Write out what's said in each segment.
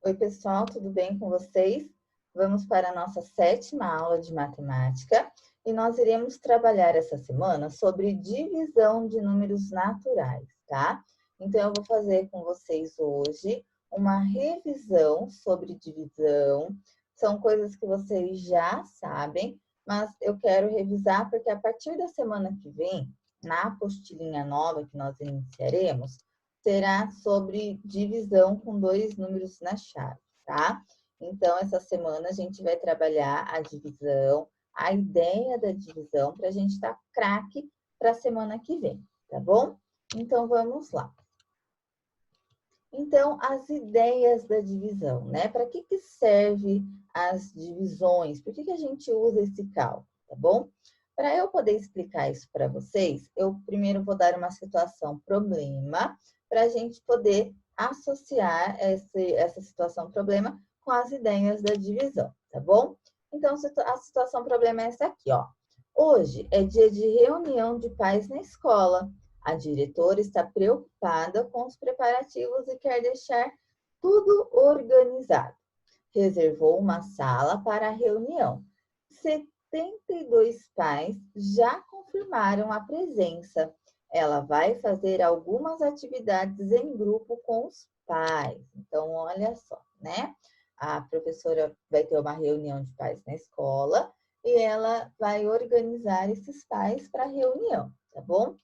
Oi, pessoal, tudo bem com vocês? Vamos para a nossa 7ª aula de matemática e nós iremos trabalhar essa semana sobre divisão de números naturais, tá? Então, eu vou fazer com vocês hoje uma revisão sobre divisão. São coisas que vocês já sabem, mas eu quero revisar porque a partir da semana que vem, na apostilinha nova que nós iniciaremos, será sobre divisão com 2 números na chave, tá? Então, essa semana a gente vai trabalhar a divisão, a ideia da divisão, para a gente estar craque para a semana que vem, tá bom? Então, vamos lá. Então, as ideias da divisão, né? Para que serve as divisões? Por que a gente usa esse cálculo, tá bom? Para eu poder explicar isso para vocês, eu primeiro vou dar uma situação problema, para a gente poder associar essa situação problema com as ideias da divisão, tá bom? Então, a situação problema é essa aqui, ó. Hoje é dia de reunião de pais na escola. A diretora está preocupada com os preparativos e quer deixar tudo organizado. Reservou uma sala para a reunião. 72 pais já confirmaram a presença. Ela vai fazer algumas atividades em grupo com os pais. Então, olha só, né? A professora vai ter uma reunião de pais na escola e ela vai organizar esses pais para a reunião, tá bom?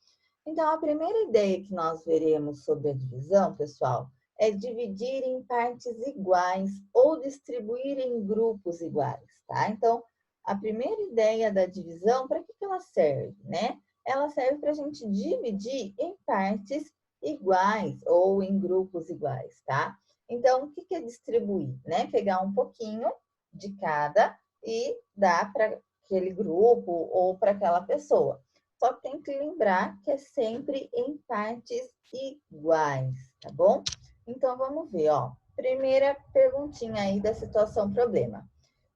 Então, a primeira ideia que nós veremos sobre a divisão, pessoal, é dividir em partes iguais ou distribuir em grupos iguais, tá? Então, a primeira ideia da divisão, para que ela serve, né? Ela serve para a gente dividir em partes iguais ou em grupos iguais, tá? Então, o que é distribuir, né? Pegar um pouquinho de cada e dar para aquele grupo ou para aquela pessoa. Só que tem que lembrar que é sempre em partes iguais, tá bom? Então, vamos ver, ó. Primeira perguntinha aí da situação problema.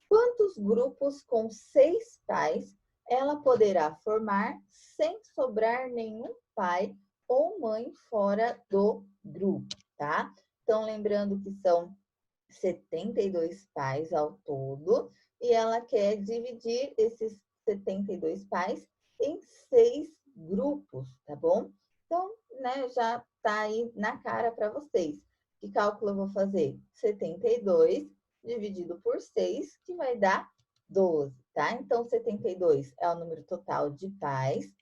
Quantos grupos com 6 pais ela poderá formar sem sobrar nenhum pai ou mãe fora do grupo, tá? Então, lembrando que são 72 pais ao todo e ela quer dividir esses 72 pais em 6 grupos, tá bom? Então, né, já tá aí na cara para vocês. Que cálculo eu vou fazer? 72 dividido por 6, que vai dar 12, tá? Então, 72 é o número total de pais.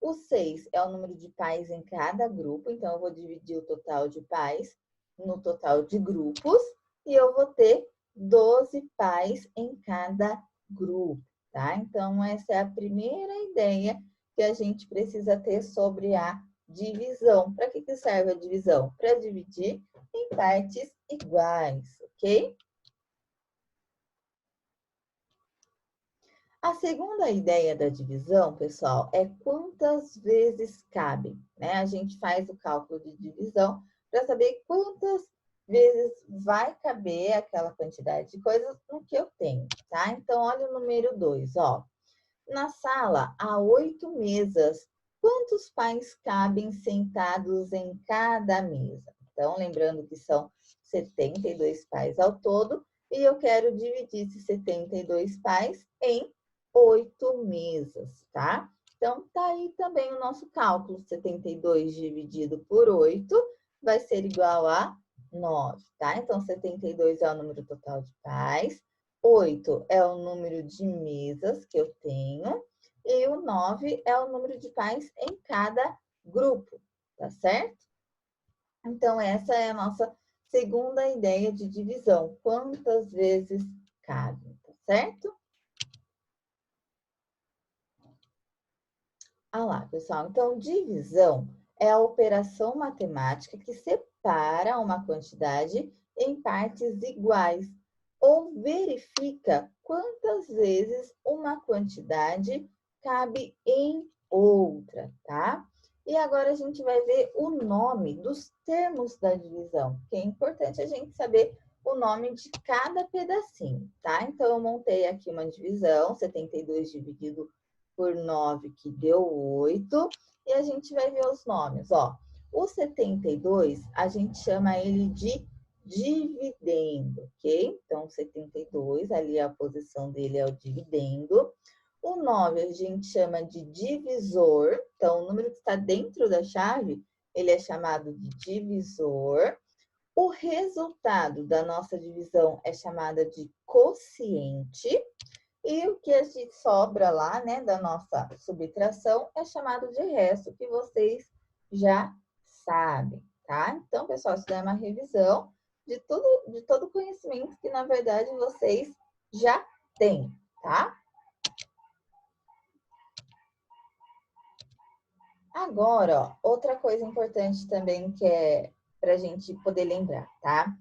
O 6 é o número de pais em cada grupo. Então, eu vou dividir o total de pais no total de grupos. E eu vou ter 12 pais em cada grupo, tá? Então, essa é a primeira ideia que a gente precisa ter sobre a divisão. Para que serve a divisão? Para dividir em partes iguais, ok? A segunda ideia da divisão, pessoal, é quantas vezes cabe, né? A gente faz o cálculo de divisão para saber quantas vezes vai caber aquela quantidade de coisas no que eu tenho, tá? Então, olha o número 2, ó. Na sala há 8 mesas. Quantos pais cabem sentados em cada mesa? Então, lembrando que são 72 pais ao todo, e eu quero dividir esses 72 pais em 8 mesas, tá? Então, tá aí também o nosso cálculo. 72 dividido por 8 vai ser igual a 9, tá? Então, 72 é o número total de pais, 8 é o número de mesas que eu tenho, e o 9 é o número de pais em cada grupo, tá certo? Então, essa é a nossa segunda ideia de divisão. Quantas vezes cabe, tá certo? Ah lá, pessoal. Então, divisão é a operação matemática que separa uma quantidade em partes iguais ou verifica quantas vezes uma quantidade cabe em outra, tá? E agora a gente vai ver o nome dos termos da divisão, que é importante a gente saber o nome de cada pedacinho, tá? Então, eu montei aqui uma divisão, 72 dividido por 9, que deu 8. E a gente vai ver os nomes, ó. O 72, a gente chama ele de dividendo, ok? Então, 72, ali a posição dele é o dividendo. O 9 a gente chama de divisor. Então, o número que está dentro da chave, ele é chamado de divisor. O resultado da nossa divisão é chamada de quociente. E o que a gente sobra lá, né, da nossa subtração é chamado de resto, que vocês já sabem, tá? Então, pessoal, isso daí é uma revisão de todo o conhecimento que, na verdade, vocês já têm, tá? Agora, ó, outra coisa importante também que é para a gente poder lembrar, tá?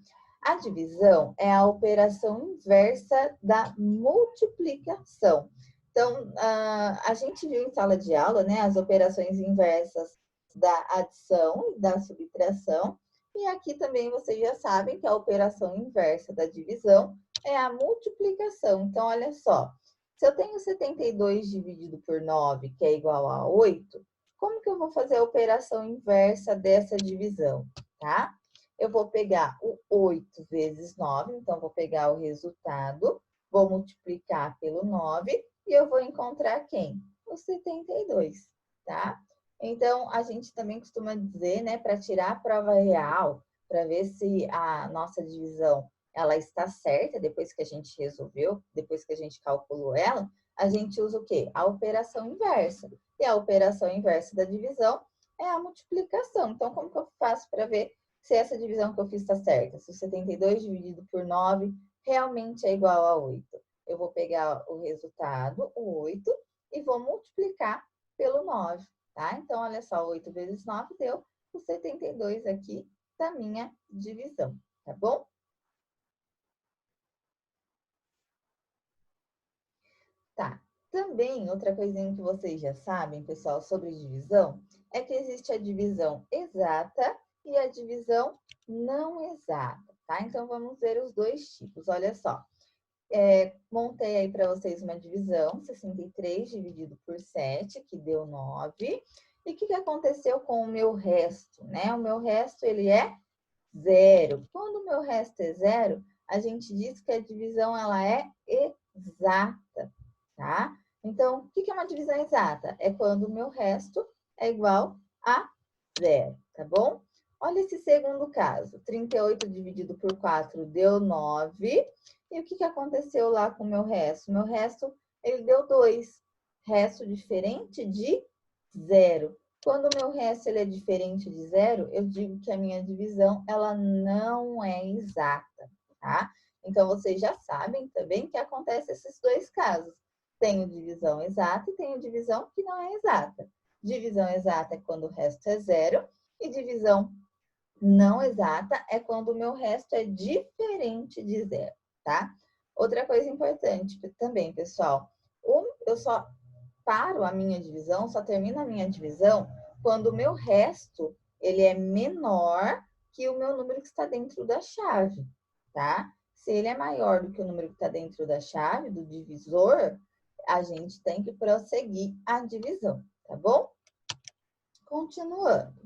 A divisão é a operação inversa da multiplicação. Então, a gente viu em sala de aula, né, as operações inversas da adição e da subtração. E aqui também vocês já sabem que a operação inversa da divisão é a multiplicação. Então, olha só, se eu tenho 72 dividido por 9, que é igual a 8, como que eu vou fazer a operação inversa dessa divisão, tá? Eu vou pegar o 8 vezes 9, então vou pegar o resultado, vou multiplicar pelo 9 e eu vou encontrar quem? O 72, tá? Então, a gente também costuma dizer, né, para tirar a prova real, para ver se a nossa divisão ela está certa depois que a gente resolveu, depois que a gente calculou ela, a gente usa o quê? A operação inversa. E a operação inversa da divisão é a multiplicação. Então, como que eu faço para ver se essa divisão que eu fiz está certa? Se o 72 dividido por 9 realmente é igual a 8. Eu vou pegar o resultado, o 8, e vou multiplicar pelo 9, tá? Então, olha só, 8 vezes 9 deu o 72 aqui da minha divisão, tá bom? Tá. Também, outra coisinha que vocês já sabem, pessoal, sobre divisão, é que existe a divisão exata e a divisão não exata, tá? Então, vamos ver os dois tipos. Olha só, montei aí para vocês uma divisão, 63 dividido por 7, que deu 9. E o que aconteceu com o meu resto, né? O meu resto, ele é zero. Quando o meu resto é zero, a gente diz que a divisão, ela é exata, tá? Então, o que é uma divisão exata? É quando o meu resto é igual a zero, tá bom? Olha esse segundo caso. 38 dividido por 4 deu 9. E o que aconteceu lá com o meu resto? O meu resto, ele deu 2. Resto diferente de zero. Quando o meu resto ele é diferente de zero, eu digo que a minha divisão, ela não é exata, tá? Então, vocês já sabem também que acontece esses dois casos. Tenho divisão exata e tenho divisão que não é exata. Divisão exata é quando o resto é zero e divisão não exata é quando o meu resto é diferente de zero, tá? Outra coisa importante também, pessoal, eu só paro a minha divisão, só termino a minha divisão quando o meu resto ele é menor que o meu número que está dentro da chave, tá? Se ele é maior do que o número que está dentro da chave, do divisor, a gente tem que prosseguir a divisão, tá bom? Continuando.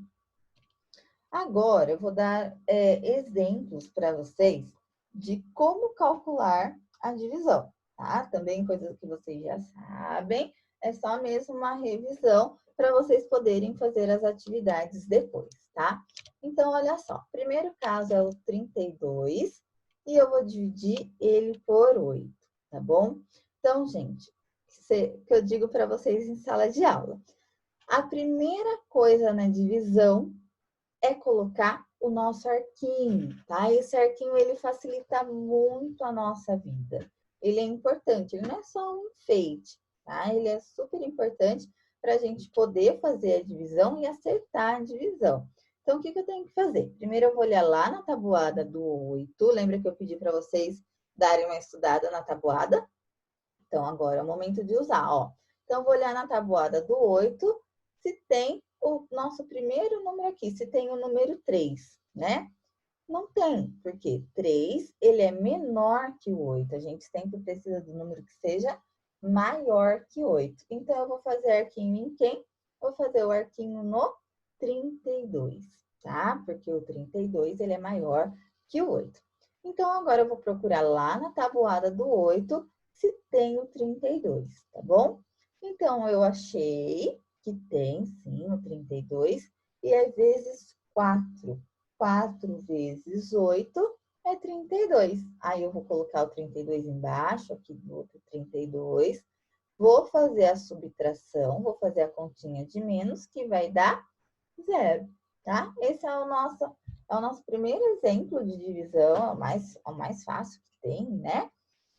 Agora, eu vou dar exemplos para vocês de como calcular a divisão, tá? Também coisas que vocês já sabem, é só mesmo uma revisão para vocês poderem fazer as atividades depois, tá? Então, olha só, o primeiro caso é o 32 e eu vou dividir ele por 8, tá bom? Então, gente, que eu digo para vocês em sala de aula. A primeira coisa na divisão é colocar o nosso arquinho, tá? Esse arquinho, ele facilita muito a nossa vida. Ele é importante, ele não é só um enfeite, tá? Ele é super importante para a gente poder fazer a divisão e acertar a divisão. Então, o que eu tenho que fazer? Primeiro, eu vou olhar lá na tabuada do 8. Lembra que eu pedi para vocês darem uma estudada na tabuada? Então, agora é o momento de usar, ó. Então, eu vou olhar na tabuada do 8 se tem o nosso primeiro número aqui, se tem o número 3, né? Não tem, porque 3, ele é menor que o 8. A gente sempre precisa do número que seja maior que 8. Então, eu vou fazer arquinho em quem? Vou fazer o arquinho no 32, tá? Porque o 32, ele é maior que o 8. Então, agora eu vou procurar lá na tabuada do 8 se tem o 32, tá bom? Então, eu achei que tem, sim, o 32, e é vezes 4. 4 vezes 8 é 32. Aí, eu vou colocar o 32 embaixo, aqui do outro 32. Vou fazer a subtração, vou fazer a continha de menos, que vai dar 0, tá? Esse é o nosso primeiro exemplo de divisão, é o mais fácil que tem, né?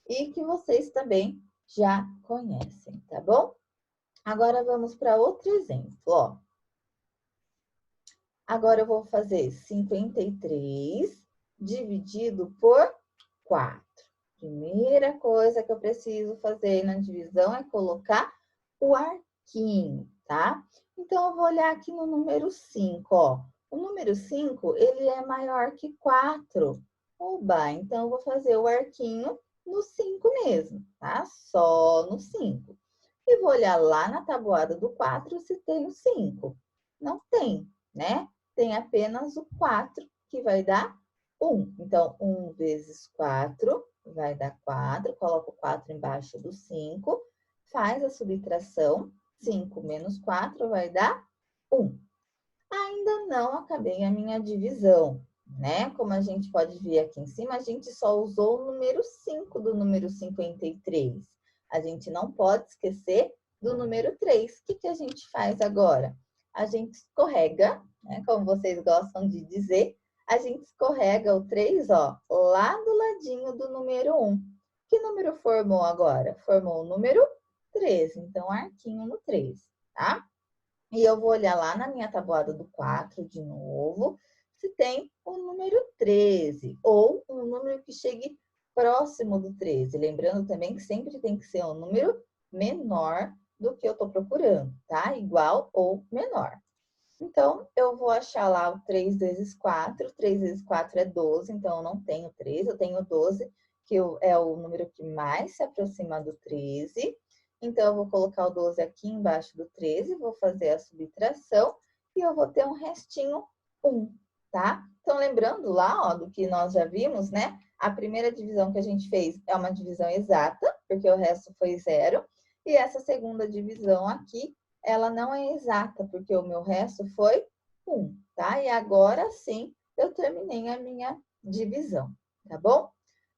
E que vocês também já conhecem, tá bom? Agora vamos para outro exemplo, ó. Agora eu vou fazer 53 dividido por 4. Primeira coisa que eu preciso fazer na divisão é colocar o arquinho, tá? Então, eu vou olhar aqui no número 5, ó. O número 5, ele é maior que 4. Oba, então eu vou fazer o arquinho no 5 mesmo, tá? Só no 5. E vou olhar lá na tabuada do 4 se tem o 5. Não tem, né? Tem apenas o 4, que vai dar 1. Então, 1 vezes 4 vai dar 4. Coloca o 4 embaixo do 5. Faz a subtração. 5 menos 4 vai dar 1. Ainda não acabei a minha divisão, né? Como a gente pode ver aqui em cima, a gente só usou o número 5 do número 53. A gente não pode esquecer do número 3. O que a gente faz agora? A gente escorrega, né? Como vocês gostam de dizer, a gente escorrega o 3, ó, lá do ladinho do número 1. Que número formou agora? Formou o número 3. Então, arquinho no 3, tá? E eu vou olhar lá na minha tabuada do 4 de novo, se tem o número 13, ou um número que chegue próximo do 13. Lembrando também que sempre tem que ser um número menor do que eu estou procurando, tá? Igual ou menor. Então, eu vou achar lá o 3 vezes 4. 3 vezes 4 é 12, então eu não tenho 13, eu tenho 12, que é o número que mais se aproxima do 13. Então, eu vou colocar o 12 aqui embaixo do 13, vou fazer a subtração e eu vou ter um restinho 1, tá? Então, lembrando lá, ó, do que nós já vimos, né? A primeira divisão que a gente fez é uma divisão exata, porque o resto foi 0. E essa segunda divisão aqui, ela não é exata, porque o meu resto foi 1, tá? E agora sim, eu terminei a minha divisão, tá bom?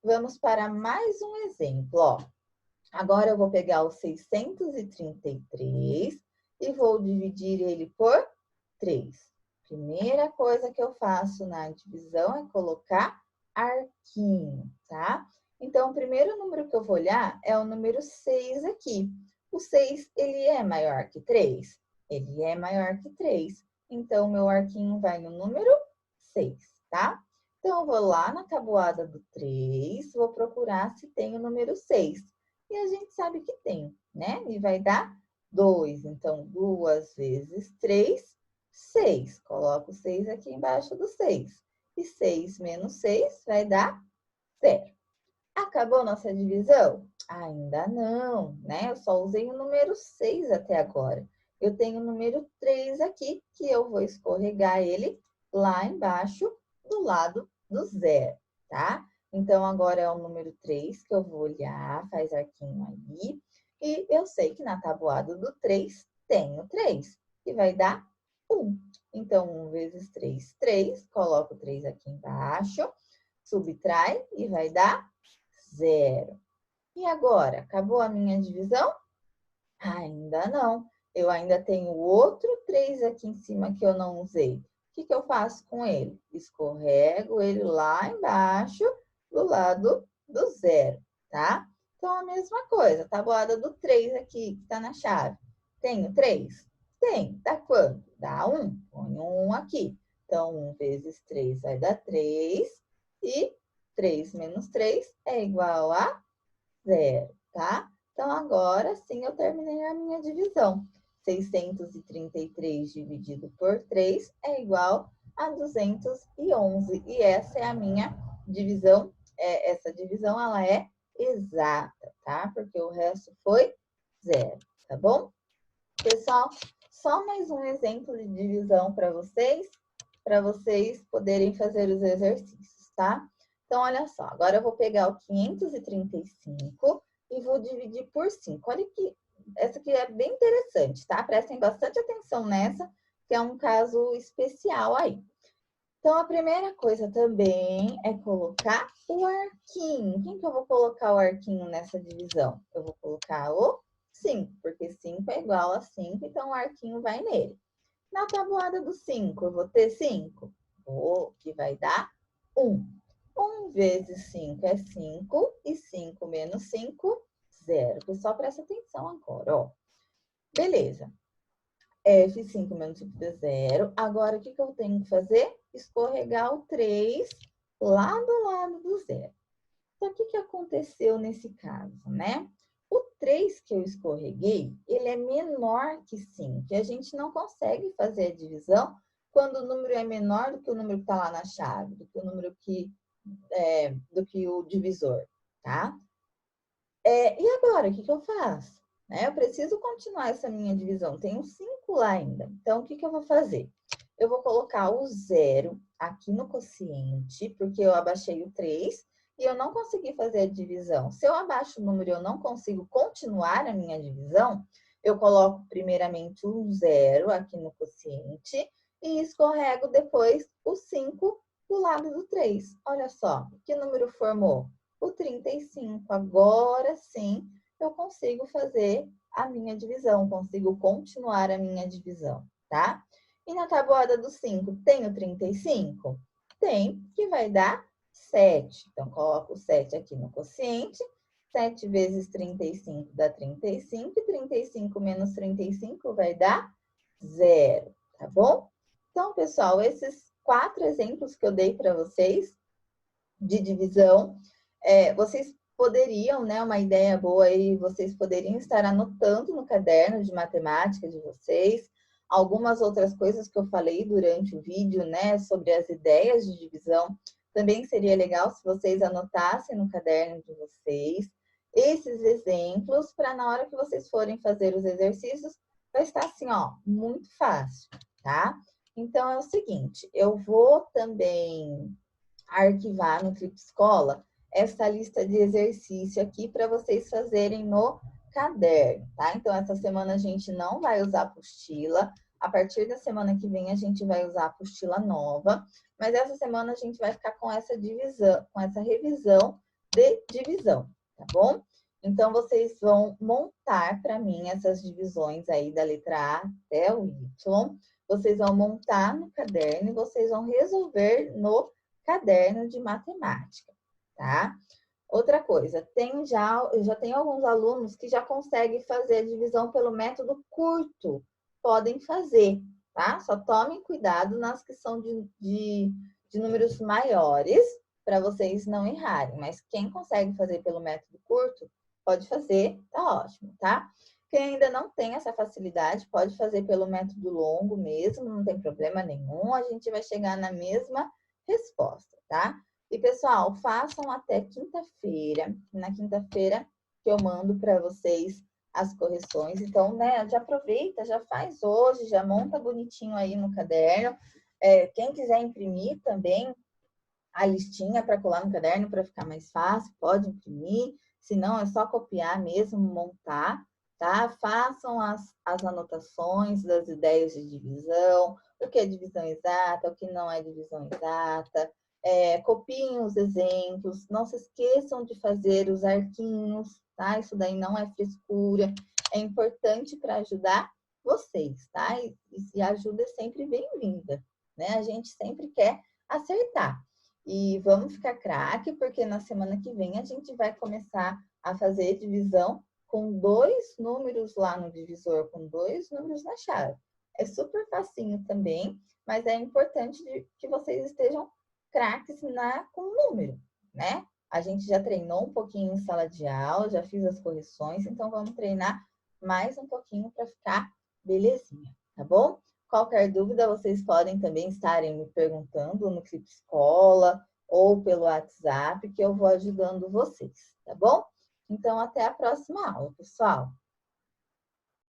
Vamos para mais um exemplo, ó. Agora eu vou pegar o 633 e vou dividir ele por 3. Primeira coisa que eu faço na divisão é colocar arquinho, tá? Então, o primeiro número que eu vou olhar é o número 6 aqui. O 6, ele é maior que 3? Ele é maior que 3. Então, meu arquinho vai no número 6, tá? Então, eu vou lá na tabuada do 3, vou procurar se tem o número 6. E a gente sabe que tem, né? E vai dar 2. Então, 2 vezes 3, 6. Coloco o 6 aqui embaixo do 6. E 6 menos 6 vai dar 0. Acabou nossa divisão? Ainda não, né? Eu só usei o número 6 até agora. Eu tenho o número 3 aqui, que eu vou escorregar ele lá embaixo, do lado do 0, tá? Então, agora é o número 3 que eu vou olhar, faz arquinho aí. E eu sei que na tabuada do 3 tem o 3, que vai dar 1. Então, 1 vezes 3, 3. Coloco o 3 aqui embaixo, subtrai e vai dar 0. E agora, acabou a minha divisão? Ainda não. Eu ainda tenho outro 3 aqui em cima que eu não usei. O que eu faço com ele? Escorrego ele lá embaixo, do lado do 0, tá? Então, a mesma coisa, tabuada do 3 aqui, que está na chave. Tenho 3? Tem. Dá quanto? Dá 1. Põe 1 aqui. Então, 1 vezes 3 vai dar 3. E 3 menos 3 é igual a 0, tá? Então, agora sim eu terminei a minha divisão. 633 dividido por 3 é igual a 211. E essa é a minha divisão. Essa divisão, ela é exata, tá? Porque o resto foi 0, tá bom? Pessoal, só mais um exemplo de divisão para vocês poderem fazer os exercícios, tá? Então, olha só, agora eu vou pegar o 535 e vou dividir por 5. Olha que essa aqui é bem interessante, tá? Prestem bastante atenção nessa, que é um caso especial aí. Então, a primeira coisa também é colocar o arquinho. Quem que eu vou colocar o arquinho nessa divisão? Eu vou colocar o 5, porque 5 é igual a 5, então o arquinho vai nele. Na tabuada do 5, eu vou ter 5? Vou, que vai dar 1. 1 vezes 5 é 5, e 5 menos 5, 0. Pessoal, presta atenção agora, ó. Beleza. Fiz 5 menos 5 dá 0. Agora, o que eu tenho que fazer? Escorregar o 3 lá do lado do 0. Então, o que aconteceu nesse caso, né? O 3 que eu escorreguei, ele é menor que 5. E a gente não consegue fazer a divisão quando o número é menor do que o número que está lá na chave, do que o número do que o divisor, tá? E agora, o que eu faço? Eu preciso continuar essa minha divisão. Tem um 5 lá ainda. Então, o que eu vou fazer? Eu vou colocar o 0 aqui no quociente, porque eu abaixei o 3 e eu não consegui fazer a divisão. Se eu abaixo o número e eu não consigo continuar a minha divisão, eu coloco primeiramente o 0 aqui no quociente e escorrego depois o 5 do lado do 3. Olha só, que número formou? O 35. Agora sim, eu consigo fazer a minha divisão, consigo continuar a minha divisão, tá? E na tabuada do 5, tem o 35? Tem, que vai dar 7. Então, coloco o 7 aqui no quociente. 7 vezes 35 dá 35, e 35 menos 35 vai dar 0, tá bom? Então, pessoal, esses 4 exemplos que eu dei para vocês de divisão, vocês poderiam, né, uma ideia boa aí, vocês poderiam estar anotando no caderno de matemática de vocês, algumas outras coisas que eu falei durante o vídeo, né, sobre as ideias de divisão, também seria legal se vocês anotassem no caderno de vocês esses exemplos, para na hora que vocês forem fazer os exercícios, vai estar assim, ó, muito fácil, tá? Então, é o seguinte, eu vou também arquivar no Clipe Escola essa lista de exercício aqui para vocês fazerem no caderno, tá? Então, essa semana a gente não vai usar apostila. A partir da semana que vem a gente vai usar a apostila nova, mas essa semana a gente vai ficar com essa divisão, com essa revisão de divisão, tá bom? Então, vocês vão montar para mim essas divisões aí da letra A até o Y. Vocês vão montar no caderno e vocês vão resolver no caderno de matemática, tá? Outra coisa, eu já tenho alguns alunos que já conseguem fazer a divisão pelo método curto. Podem fazer, tá? Só tomem cuidado nas que são de números maiores, para vocês não errarem. Mas quem consegue fazer pelo método curto, pode fazer, tá ótimo, tá? Quem ainda não tem essa facilidade, pode fazer pelo método longo mesmo, não tem problema nenhum. A gente vai chegar na mesma resposta, tá? E, pessoal, façam até quinta-feira. Na quinta-feira que eu mando para vocês as correções. Então, né, já aproveita, já faz hoje, já monta bonitinho aí no caderno. Quem quiser imprimir também a listinha para colar no caderno para ficar mais fácil, pode imprimir. Se não, é só copiar mesmo, montar, tá? Façam as anotações das ideias de divisão, o que é divisão exata, o que não é divisão exata. Copiem os exemplos, não se esqueçam de fazer os arquinhos, tá? Isso daí não é frescura, é importante para ajudar vocês, tá? E ajuda é sempre bem-vinda, né? A gente sempre quer acertar. E vamos ficar craque, porque na semana que vem a gente vai começar a fazer divisão com 2 números lá no divisor, com 2 números na chave. É super facinho também, mas é importante que vocês estejam craques com número, né? A gente já treinou um pouquinho em sala de aula, já fiz as correções, então vamos treinar mais um pouquinho para ficar belezinha, tá bom? Qualquer dúvida, vocês podem também estarem me perguntando no Clipe Escola ou pelo WhatsApp, que eu vou ajudando vocês, tá bom? Então, até a próxima aula, pessoal!